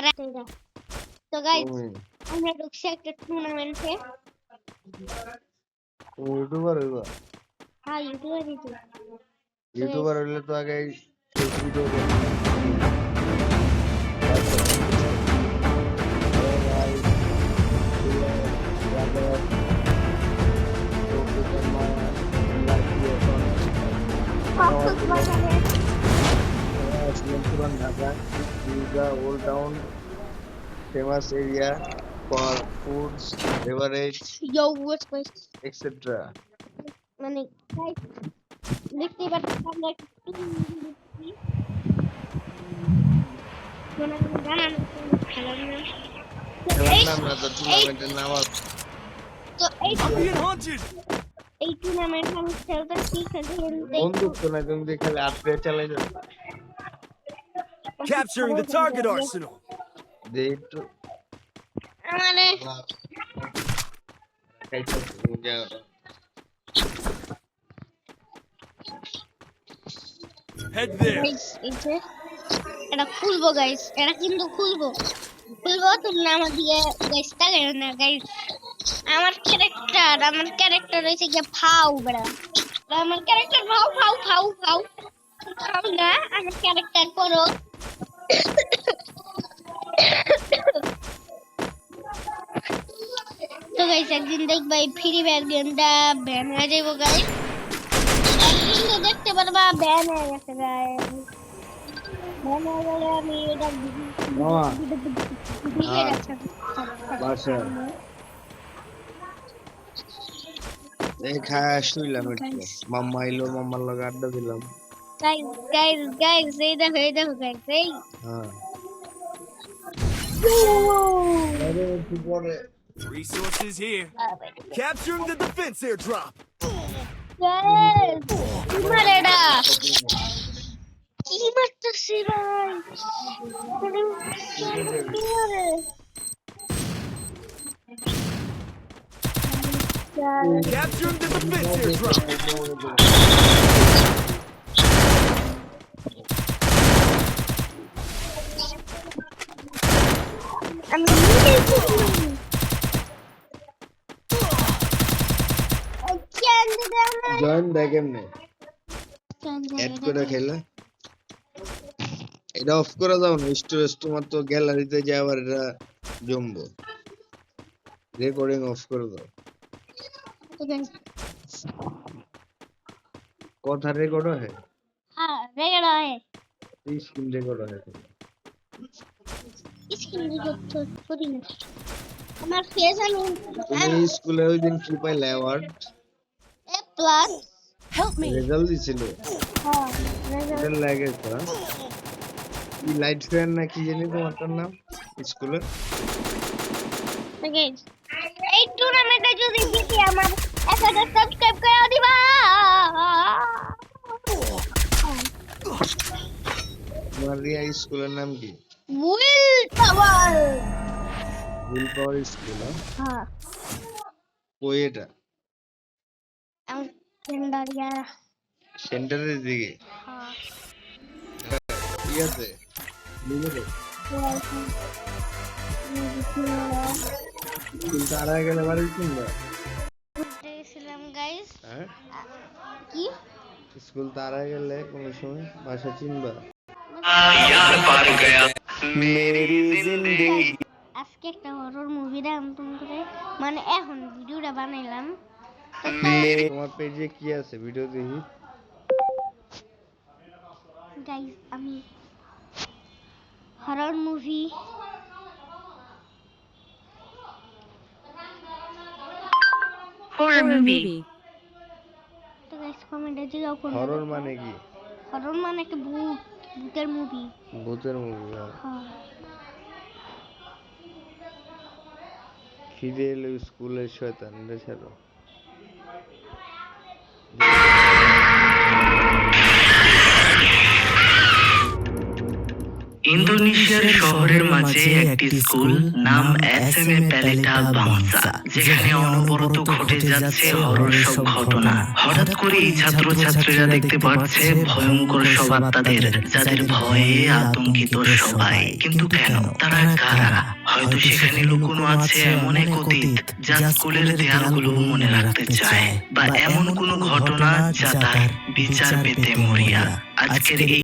রাতেরা। তো গাইস আমরা ঢুকছি একটা টুর্নামেন্টে। ইউটিউবার হইবা? হ্যাঁ ইউটিউবারই তো। ইউটিউবার হইলে তো আগে video Dhaka is the old town famous area for foods, beverage, Yo, what's guys? etc. মানে guys দেখতে পাচ্ছেন আমরা একটা টুর্নামেন্ট দেখছি। টুর্নামেন্ট জানান খেলার নাম। খেলার নাম না তো টুর্নামেন্টের নাম আছে। তো এই টুর্নামেন্ট আমি খেলতেছি বন্দুক তো না তুমি খালি আটকে চালাই যাবে। Capturing the target arsenal. They to মানে Head there. এটা খুলবো গাইস, এটা কিন্তু খুলবো তোমরা আমার দিকে গাইস তাকাও না গাইস। আমার ক্যারেক্টার হইছে কি ফাউ বড়া। আমার ক্যারেক্টার ফাউ না আমার ক্যারেক্টার করো। তো গাইস একদিন দেখবা এই ফ্রি ফায়ার গেমটা ব্যান হয়ে যাবো গাইস। একদিন তো দেখতে পারবা ব্যান হয়ে গেছে গাইস। ব্যান হয়ে গেলে আমি এটা শুইলাম একটু মাম্মা এলো মাম্মার লগে আড্ডা দিলাম। গাইস এই দেখো গাইস এই Resources here. Capturing the defense airdrop. Guys কি মারেডা কি মারতেছে ভাই কি মারে Capturing the defense airdrop. আমি জয়েন দেয় কেমনে এড করে খেলে এটা অফ করা যাও না স্টোরেজ তোমার তো গ্যালারিতে যায় আবার এটা জমবো রেকর্ডিং অফ করে দাও কথা রেকর্ড হয় হ্যাঁ রেকর্ড হয় স্ক্রিন রেকর্ড হয় স্ক্রিন রেকর্ড তো করি না আমার ফেস আমি তুমি স্কুলে ওই দিন কি পাইলে অ্যাওয়ার্ড এ প্লাস Help me. রেজাল্ট দিছিল হ্যাঁ এটা লাগে তো কি লাইট ফ্যান না কি জানি তোমার নাম স্কুলে গাইস এই টুর্নামেন্টে যদি জিতি আমার 1000 সাবস্ক্রাইব করে দিবা তোমার রিয়া স্কুলের নাম কি উইল পাওয়ার স্কুল হ্যাঁ কই এটা আমি কেন্দারিয়া সেন্টারের দিকে হ্যাঁ ঠিক আছে লিমিটে স্কুল তারা গেলে বাড়ি কিনবা দেখছিলাম গাইস হ্যাঁ কি স্কুল তারা গেলে কোন সময় ভাষা চিনবা यार पार गया मेरी जिंदगी আজকে একটা হরর মুভি ডাউনলোড করে মানে এখন ভিডিওটা বানাইলাম তোমার পেজে কি আছে ভিডিও দেখি গাইস আমি হরর মুভি Horror movie. তো গাইস কমেন্টে জিগাও কোন হরর মানে কি হরর মানে একটা ভূতের মুভি ভূতের মুভি হ্যাঁ খিদে এলো স্কুলের শয়তান রে ছাড়ো ইন্দোনেশিয়ার শহরের মাঝে একটি স্কুল নাম এসএমএ প্যালেটা বাংসা, যেখানে অনবরত ঘটে যাচ্ছে হরর সব ঘটনা। হঠাৎ করে এই ছাত্রছাত্রীরা দেখতে পাচ্ছে ভয়ঙ্কর সব আত্মাদের, যাদের ভয়ে আতঙ্কিত সবাই। কিন্তু কেন? তারা কারা? হয়তো সেখানে লুকোনো আছে এমন এক অতীত যা স্কুলের দেয়ালগুলো মনে রাখতে চায়, বা এমন কোনো ঘটনা যা তার বিচার পেতে মরিয়া। আজকের এই